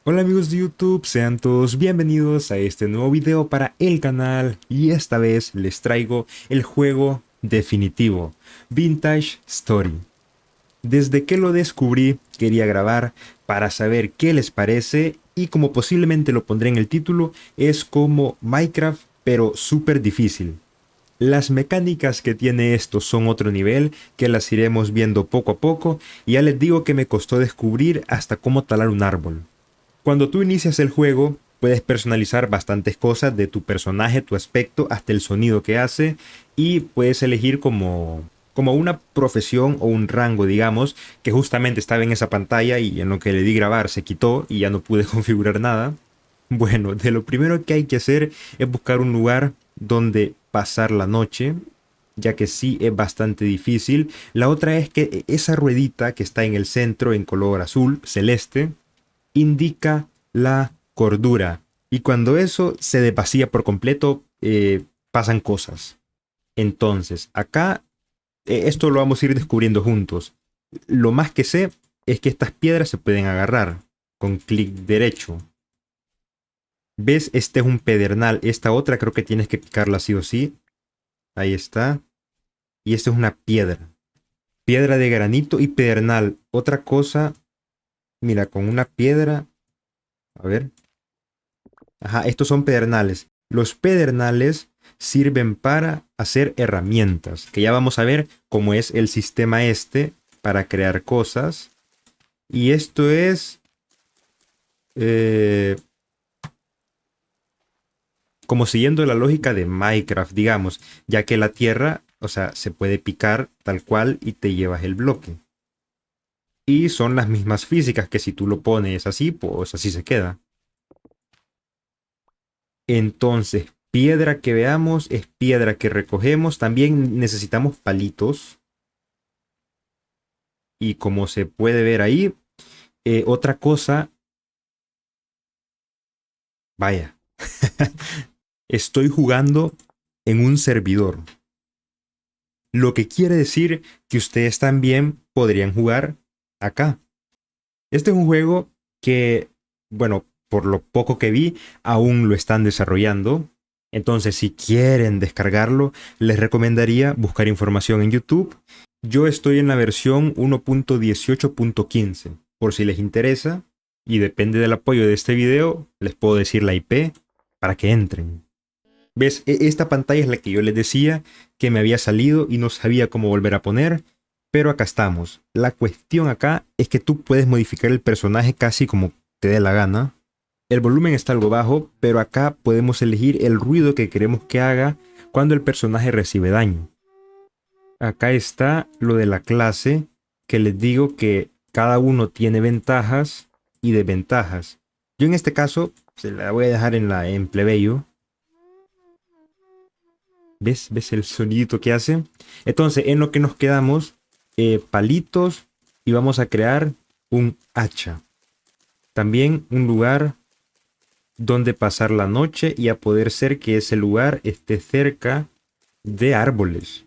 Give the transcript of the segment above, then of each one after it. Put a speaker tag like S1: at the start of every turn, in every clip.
S1: Hola amigos de YouTube, sean todos bienvenidos a este nuevo video para el canal y esta vez les traigo el juego definitivo, Vintage Story. Desde que lo descubrí quería grabar para saber qué les parece y como posiblemente lo pondré en el título, es como Minecraft pero súper difícil. Las mecánicas que tiene esto son otro nivel que las iremos viendo poco a poco y ya les digo que me costó descubrir hasta cómo talar un árbol. Cuando tú inicias el juego, puedes personalizar bastantes cosas de tu personaje, tu aspecto, hasta el sonido que hace y puedes elegir como una profesión o un rango, digamos, que justamente estaba en esa pantalla y en lo que le di grabar se quitó y ya no pude configurar nada. Bueno, de lo primero que hay que hacer es buscar un lugar donde pasar la noche, ya que sí es bastante difícil. La otra es que esa ruedita que está en el centro en color azul, celeste, indica la cordura. Y cuando eso se desvacía por completo, pasan cosas. Entonces, acá esto lo vamos a ir descubriendo juntos. Lo más que sé es que estas piedras se pueden agarrar con clic derecho. ¿Ves? Este es un pedernal. Esta otra creo que tienes que picarla sí o sí. Ahí está. Y esta es una piedra. Piedra de granito y pedernal. Otra cosa, mira, con una piedra. A ver. Ajá, estos son pedernales. Los pedernales sirven para hacer herramientas, que ya vamos a ver cómo es el sistema este para crear cosas. Y esto es eh, como siguiendo la lógica de Minecraft, digamos, ya que la tierra, o sea, se puede picar tal cual y te llevas el bloque. Y son las mismas físicas que si tú lo pones así, pues así se queda. Entonces, piedra que veamos es piedra que recogemos. También necesitamos palitos. Y como se puede ver ahí, otra cosa, vaya, estoy jugando en un servidor. Lo que quiere decir que ustedes también podrían jugar acá. Este es un juego que, bueno, por lo poco que vi, aún lo están desarrollando. Entonces, si quieren descargarlo, les recomendaría buscar información en YouTube. Yo estoy en la versión 1.18.15. Por si les interesa, y depende del apoyo de este video, les puedo decir la IP para que entren. ¿Ves? Esta pantalla es la que yo les decía que me había salido y no sabía cómo volver a poner. Pero acá estamos. La cuestión acá es que tú puedes modificar el personaje casi como te dé la gana. El volumen está algo bajo, pero acá podemos elegir el ruido que queremos que haga cuando el personaje recibe daño. Acá está lo de la clase, que les digo que cada uno tiene ventajas y desventajas. Yo en este caso se la voy a dejar en plebeyo. ¿Ves? ¿Ves el sonidito que hace? Entonces, en lo que nos quedamos, palitos y vamos a crear un hacha. También un lugar donde pasar la noche y a poder ser que ese lugar esté cerca de árboles.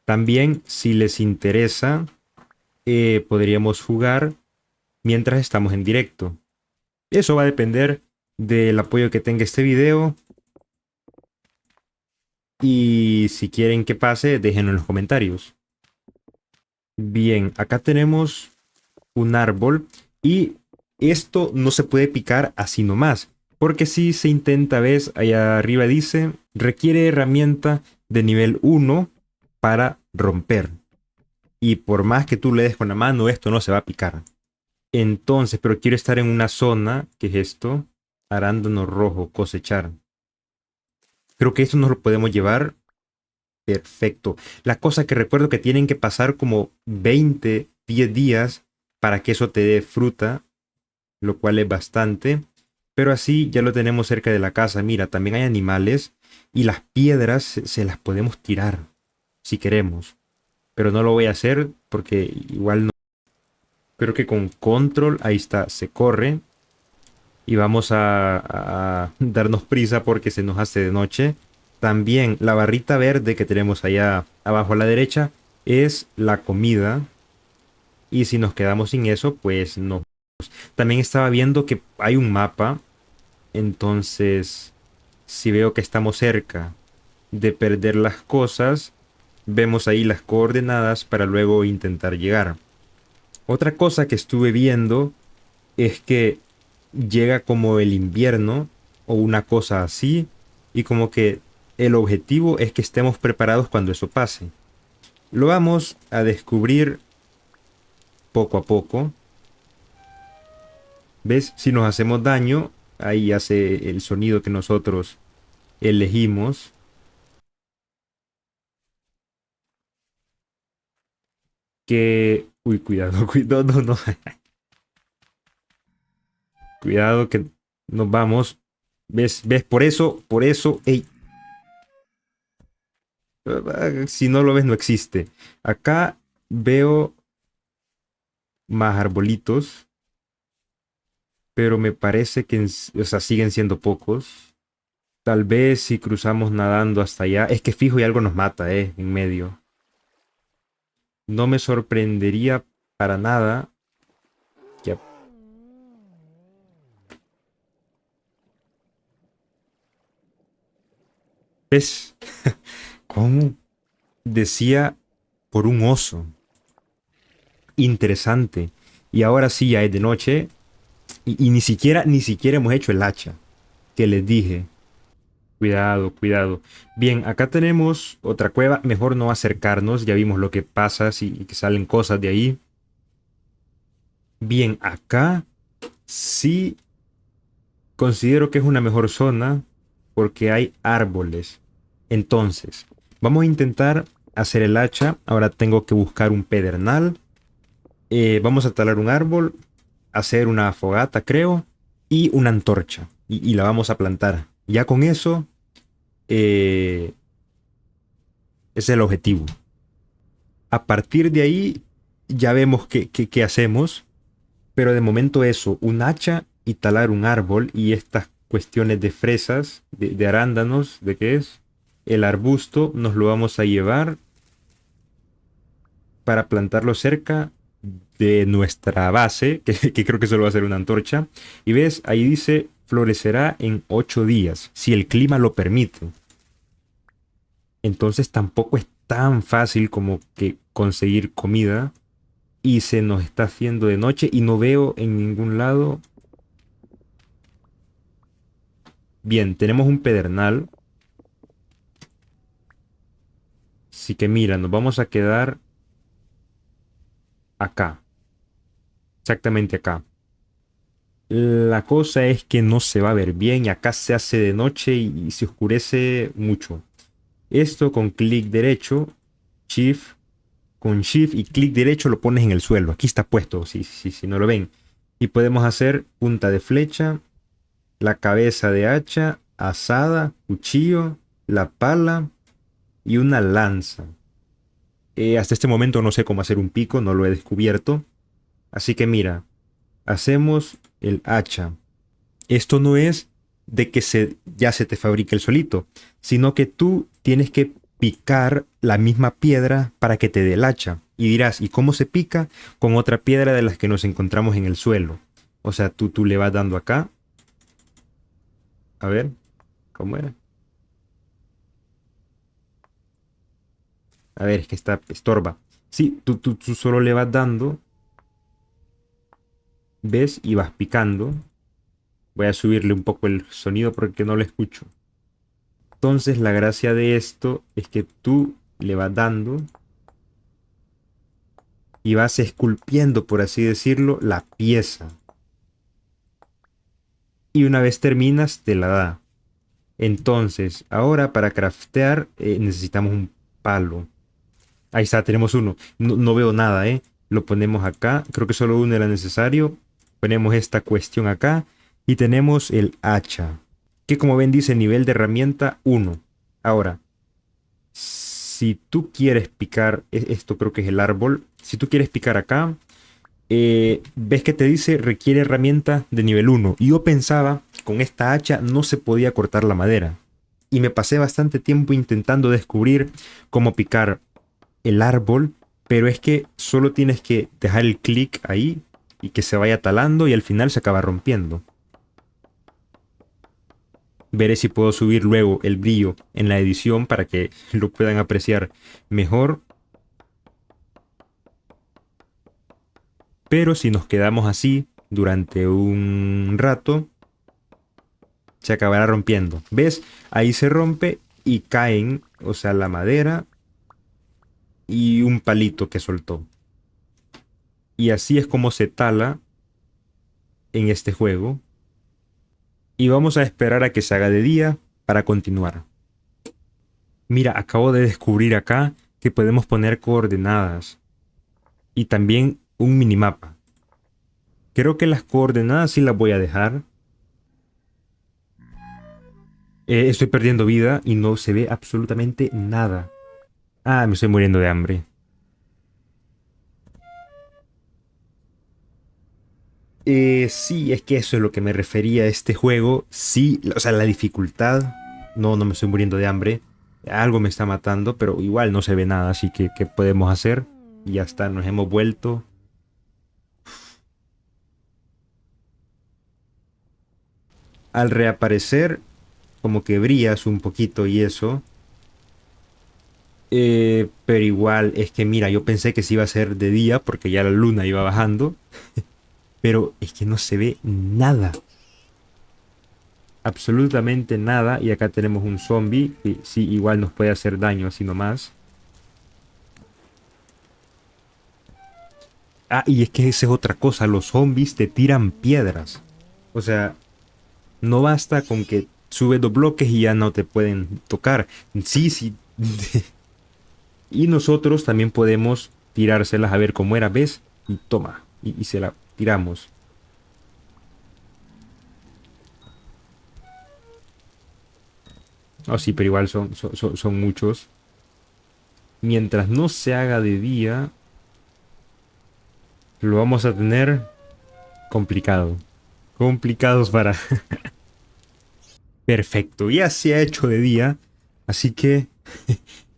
S1: También, si les interesa, podríamos jugar mientras estamos en directo. Eso va a depender del apoyo que tenga este video. Y si quieren que pase, déjenlo en los comentarios. Bien, acá tenemos un árbol y esto no se puede picar así nomás. Porque si se intenta, ves, allá arriba dice, requiere herramienta de nivel 1 para romper. Y por más que tú le des con la mano, esto no se va a picar. Entonces, pero quiero estar en una zona, que es esto, arándano rojo, cosechar. Creo que esto nos lo podemos llevar perfecto. La cosa que recuerdo que tienen que pasar como 10 días para que eso te dé fruta, lo cual es bastante. Pero así ya lo tenemos cerca de la casa. Mira, también hay animales y las piedras se las podemos tirar si queremos. Pero no lo voy a hacer porque igual no. Creo que con control, ahí está, se corre. Y vamos a darnos prisa porque se nos hace de noche. También la barrita verde que tenemos allá abajo a la derecha es la comida. Y si nos quedamos sin eso, pues no. También estaba viendo que hay un mapa, entonces si veo que estamos cerca de perder las cosas, vemos ahí las coordenadas para luego intentar llegar. Otra cosa que estuve viendo es que llega como el invierno o una cosa así y como que el objetivo es que estemos preparados cuando eso pase. Lo vamos a descubrir poco a poco. ¿Ves? Si nos hacemos daño, ahí hace el sonido que nosotros elegimos. Que... Uy, cuidado, cuidado, no, no. Cuidado que nos vamos. ¿Ves? ¿Ves? Por eso, ey. Si no lo ves, no existe. Acá veo más arbolitos, pero me parece que, o sea, siguen siendo pocos. Tal vez si cruzamos nadando hasta allá, es que fijo y algo nos mata, en medio. No me sorprendería para nada que... ¿Ves? ¿Cómo? Decía por un oso. Interesante. Y ahora sí ya es de noche y ni siquiera hemos hecho el hacha que les dije. Cuidado, cuidado. Bien, acá tenemos otra cueva. Mejor no acercarnos. Ya vimos lo que pasa si que salen cosas de ahí. Bien, acá sí considero que es una mejor zona porque hay árboles. Entonces, vamos a intentar hacer el hacha. Ahora tengo que buscar un pedernal. Vamos a talar un árbol, hacer una fogata, creo, y una antorcha. Y la vamos a plantar. Ya con eso, ese es el objetivo. A partir de ahí, ya vemos qué hacemos. Pero de momento eso, un hacha y talar un árbol y estas cuestiones de fresas, de arándanos, ¿de qué es? El arbusto nos lo vamos a llevar para plantarlo cerca de nuestra base, que creo que solo va a ser una antorcha. Y ves, ahí dice, florecerá en 8 días, si el clima lo permite. Entonces tampoco es tan fácil como que conseguir comida. Y se nos está haciendo de noche y no veo en ningún lado. Bien, tenemos un pedernal. Así que mira, nos vamos a quedar acá. Exactamente acá. La cosa es que no se va a ver bien y acá se hace de noche y se oscurece mucho. Esto con clic derecho, shift, con shift y clic derecho lo pones en el suelo. Aquí está puesto, si no lo ven. Y podemos hacer punta de flecha, la cabeza de hacha, asada, cuchillo, la pala y una lanza. Hasta este momento no sé cómo hacer un pico, no lo he descubierto. Así que mira, hacemos el hacha. Esto no es de que ya se te fabrique el solito, sino que tú tienes que picar la misma piedra para que te dé el hacha. Y dirás, ¿y cómo se pica? Con otra piedra de las que nos encontramos en el suelo. O sea, tú le vas dando acá. A ver, ¿cómo era? A ver, es que está estorba. Sí, tú solo le vas dando, ves, y vas picando. Voy a subirle un poco el sonido porque no lo escucho. Entonces la gracia de esto es que tú le vas dando y vas esculpiendo, por así decirlo, la pieza. Y una vez terminas, te la da. Entonces, ahora para craftear necesitamos un palo. Ahí está, tenemos uno. No veo nada, ¿eh? Lo ponemos acá. Creo que solo uno era necesario. Ponemos esta cuestión acá. Y tenemos el hacha. Que como ven dice nivel de herramienta 1. Ahora, si tú quieres picar, esto creo que es el árbol. Si tú quieres picar acá, ves que te dice requiere herramienta de nivel 1. Y yo pensaba que con esta hacha no se podía cortar la madera. Y me pasé bastante tiempo intentando descubrir cómo picar el árbol. Pero es que solo tienes que dejar el clic ahí y que se vaya talando y al final se acaba rompiendo. Veré si puedo subir luego el brillo en la edición para que lo puedan apreciar mejor. Pero si nos quedamos así durante un rato, se acabará rompiendo. ¿Ves? Ahí se rompe y caen, o sea, la madera y un palito que soltó. Y así es como se tala en este juego. Y vamos a esperar a que se haga de día para continuar. Mira, acabo de descubrir acá que podemos poner coordenadas y también un minimapa. Creo que las coordenadas sí las voy a dejar. Estoy perdiendo vida y no se ve absolutamente nada. Ah, me estoy muriendo de hambre. Sí, es que eso es lo que me refería a este juego. Sí, o sea, la dificultad. No, no me estoy muriendo de hambre. Algo me está matando, pero igual no se ve nada, así que ¿qué podemos hacer? Y ya está, nos hemos vuelto. Al reaparecer, como que brillas un poquito y eso. Pero igual, es que mira, yo pensé que se iba a hacer de día porque ya la luna iba bajando. Pero es que no se ve nada. Absolutamente nada. Y acá tenemos un zombie que sí, igual nos puede hacer daño así nomás. Ah, y es que esa es otra cosa. Los zombies te tiran piedras. O sea, no basta con que subes dos bloques y ya no te pueden tocar. Sí, sí. Y nosotros también podemos tirárselas a ver cómo era, ¿ves? Y toma. Y se la tiramos. Oh, sí, pero igual son muchos. Mientras no se haga de día, lo vamos a tener complicado. Complicados para... Perfecto, ya se ha hecho de día. Así que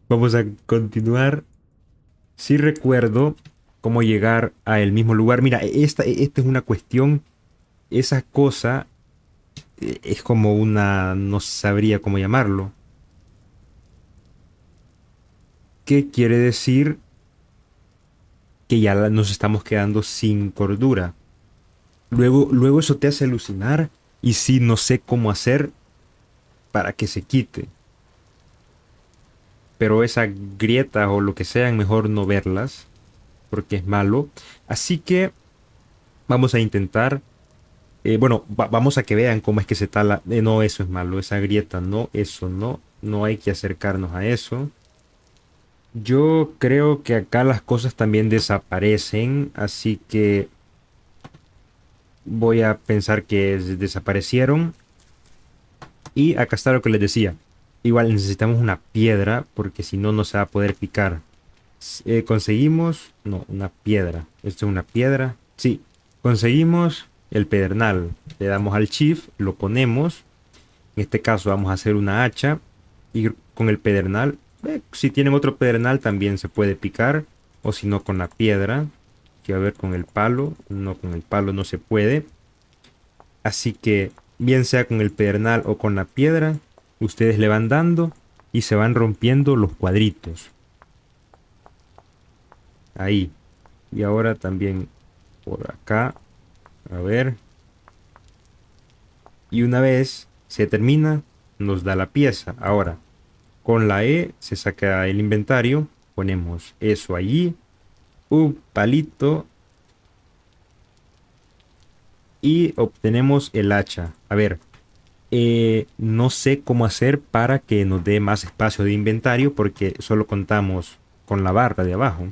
S1: vamos a continuar. Si recuerdo cómo llegar al mismo lugar. Mira, esta es una cuestión. Esa cosa es como una... No sabría cómo llamarlo. ¿Qué quiere decir? Que ya nos estamos quedando sin cordura. Luego eso te hace alucinar. Y sí, no sé cómo hacer para que se quite. Pero esas grietas o lo que sean, mejor no verlas. Porque es malo. Así que vamos a intentar. Bueno, vamos a que vean cómo es que se tala. No, eso es malo. Esa grieta, no, eso no. No hay que acercarnos a eso. Yo creo que acá las cosas también desaparecen. Así que voy a pensar que desaparecieron. Y acá está lo que les decía. Igual necesitamos una piedra porque si no, no se va a poder picar. Conseguimos... No, una piedra. Esto es una piedra. Sí, conseguimos el pedernal. Le damos al shift, lo ponemos. En este caso vamos a hacer una hacha. Y con el pedernal... si tienen otro pedernal también se puede picar. O si no con la piedra. Que a ver con el palo. No, con el palo no se puede. Así que bien sea con el pedernal o con la piedra, ustedes le van dando y se van rompiendo los cuadritos. Ahí. Y ahora también por acá. A ver. Y una vez se termina, nos da la pieza. Ahora, con la E se saca el inventario. Ponemos eso allí. Un palito. Y obtenemos el hacha. A ver. No sé cómo hacer para que nos dé más espacio de inventario porque solo contamos con la barra de abajo.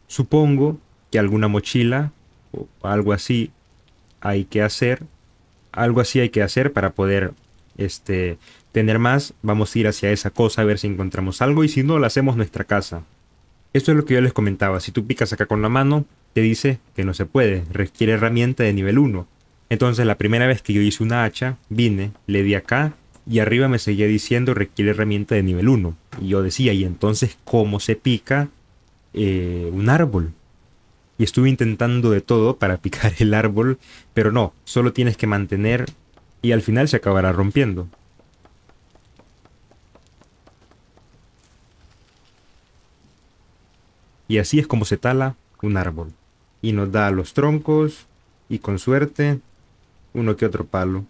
S1: Supongo que alguna mochila o algo así hay que hacer. Algo así hay que hacer para poder tener más. Vamos a ir hacia esa cosa a ver si encontramos algo y si no, lo hacemos nuestra casa. Esto es lo que yo les comentaba. Si tú picas acá con la mano, te dice que no se puede. Requiere herramienta de nivel 1. Entonces la primera vez que yo hice una hacha, vine, le di acá y arriba me seguía diciendo requiere herramienta de nivel 1. Y yo decía, ¿y entonces cómo se pica un árbol? Y estuve intentando de todo para picar el árbol, pero no, solo tienes que mantener y al final se acabará rompiendo. Y así es como se tala un árbol. Y nos da los troncos y con suerte uno que otro palo.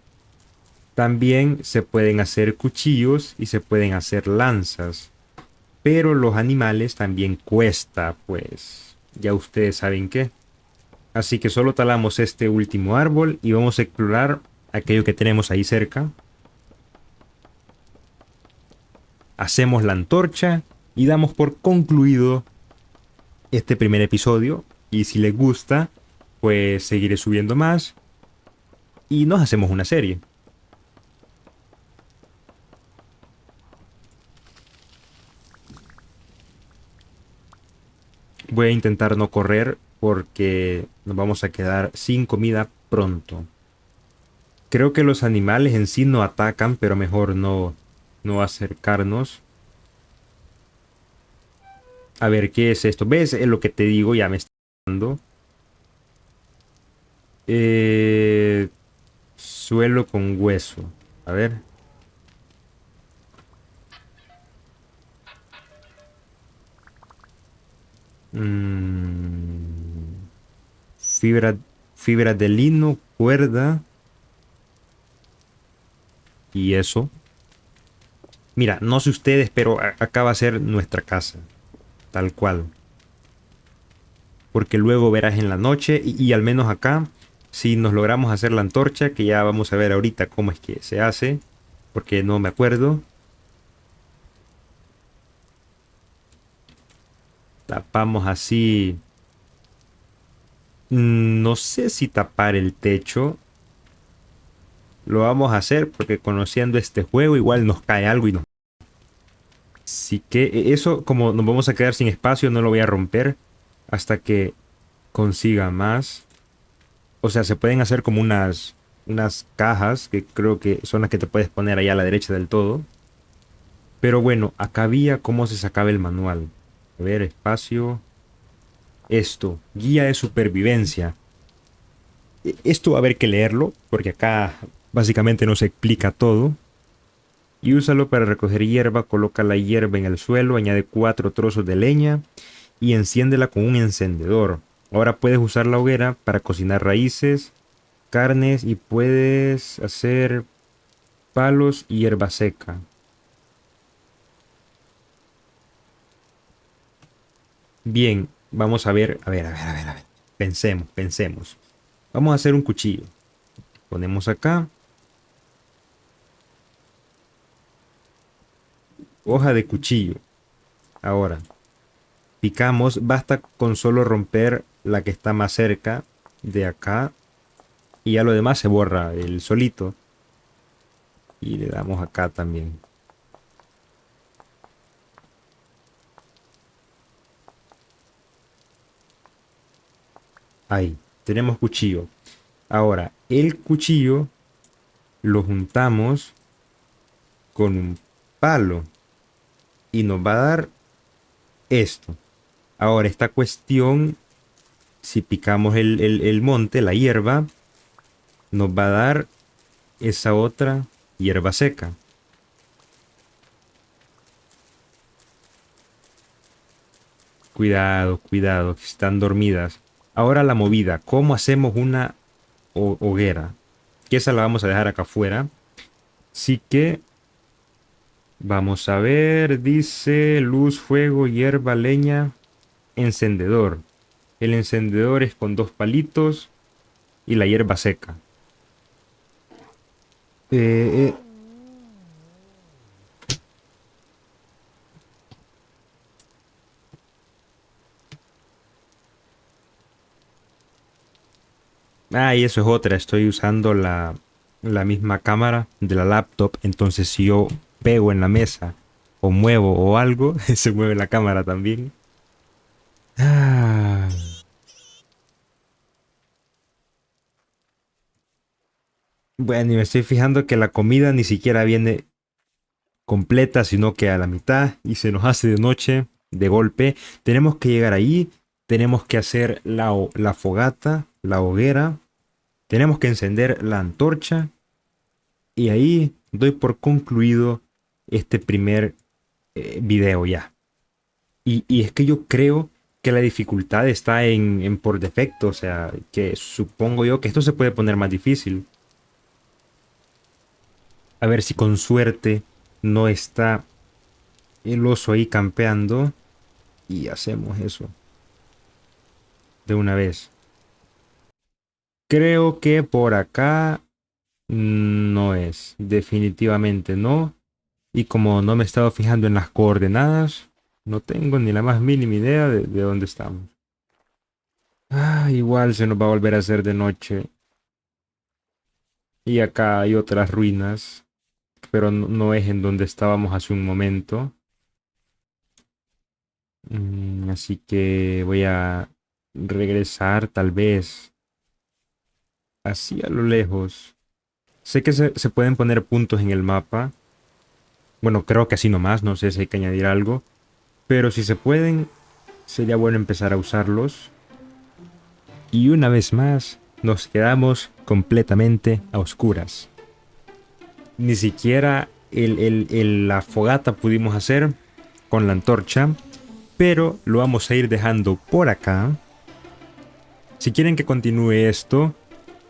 S1: También se pueden hacer cuchillos y se pueden hacer lanzas. Pero los animales también cuesta, pues ya ustedes saben qué. Así que solo talamos este último árbol y vamos a explorar aquello que tenemos ahí cerca. Hacemos la antorcha y damos por concluido este primer episodio. Y si les gusta, pues seguiré subiendo más y nos hacemos una serie. Voy a intentar no correr porque nos vamos a quedar sin comida pronto. Creo que los animales en sí no atacan, pero mejor no acercarnos. A ver, ¿qué es esto? ¿Ves? Es lo que te digo, ya me está dando. Eh, suelo con hueso. A ver. Mm, fibra, fibra de lino, cuerda y eso. Mira, no sé ustedes, pero acá va a ser nuestra casa. Tal cual. Porque luego verás en la noche y al menos acá, si nos logramos hacer la antorcha, que ya vamos a ver ahorita cómo es que se hace, porque no me acuerdo. Tapamos así. No sé si tapar el techo. Lo vamos a hacer porque conociendo este juego igual nos cae algo y nos... Así que eso, como nos vamos a quedar sin espacio, no lo voy a romper hasta que consiga más. O sea, se pueden hacer como unas cajas que creo que son las que te puedes poner allá a la derecha del todo. Pero bueno, acá había cómo se sacaba el manual. A ver, espacio. Esto, guía de supervivencia. Esto va a haber que leerlo porque acá básicamente nos explica todo. Y úsalo para recoger hierba, coloca la hierba en el suelo, añade 4 trozos de leña y enciéndela con un encendedor. Ahora puedes usar la hoguera para cocinar raíces, carnes y puedes hacer palos y hierba seca. Bien, vamos a ver, a ver. Pensemos. Vamos a hacer un cuchillo. Ponemos acá, hoja de cuchillo. Ahora, picamos, basta con solo romper la que está más cerca de acá y ya lo demás se borra el solito. Y le damos acá también. Ahí, tenemos cuchillo. Ahora, el cuchillo lo juntamos con un palo y nos va a dar esto. Ahora, esta cuestión, si picamos el monte, la hierba, nos va a dar esa otra hierba seca. Cuidado, que están dormidas. Ahora la movida, ¿cómo hacemos una hoguera? Que esa la vamos a dejar acá afuera. Así que vamos a ver, dice luz, fuego, hierba, leña, encendedor. El encendedor es con 2 palitos y la hierba seca. Eh, eh, y eso es otra. Estoy usando la misma cámara de la laptop. Entonces si yo pego en la mesa o muevo o algo, se mueve la cámara también. Ah, bueno, y me estoy fijando que la comida ni siquiera viene completa, sino que a la mitad y se nos hace de noche de golpe. Tenemos que llegar ahí tenemos que hacer la fogata, la hoguera, tenemos que encender la antorcha y ahí doy por concluido este primer video ya. Y es que yo creo que la dificultad está en por defecto, o sea, que supongo yo que esto se puede poner más difícil. A ver si con suerte no está el oso ahí campeando y hacemos eso de una vez. Creo que por acá no es, definitivamente no. Y como no me he estado fijando en las coordenadas, no tengo ni la más mínima idea de dónde estamos. Ah, igual se nos va a volver a hacer de noche. Y acá hay otras ruinas, pero no es en donde estábamos hace un momento. Así que voy a regresar tal vez así a lo lejos. Sé que se pueden poner puntos en el mapa. Bueno, creo que así nomás, no sé si hay que añadir algo. Pero si se pueden, sería bueno empezar a usarlos. Y una vez más, nos quedamos completamente a oscuras. Ni siquiera la fogata pudimos hacer con la antorcha. Pero lo vamos a ir dejando por acá. Si quieren que continúe esto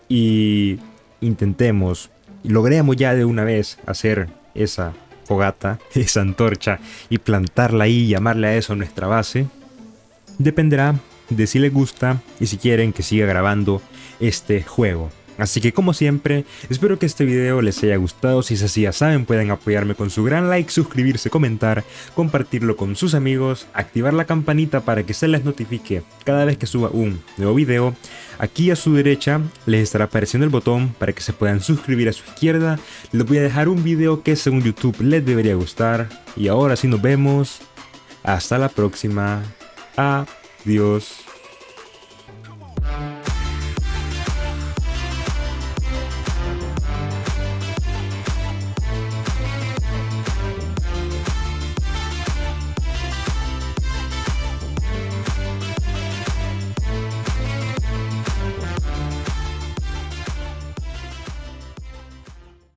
S1: y intentemos y logremos ya de una vez hacer esa fogata, esa antorcha y plantarla ahí y llamarle a eso nuestra base, dependerá de si les gusta y si quieren que siga grabando este juego. Así que como siempre, espero que este video les haya gustado. Si es así, ya saben, pueden apoyarme con su gran like, suscribirse, comentar, compartirlo con sus amigos, activar la campanita para que se les notifique cada vez que suba un nuevo video. Aquí a su derecha les estará apareciendo el botón para que se puedan suscribir a su izquierda. Les voy a dejar un video que según YouTube les debería gustar. Y ahora sí nos vemos. Hasta la próxima. Adiós.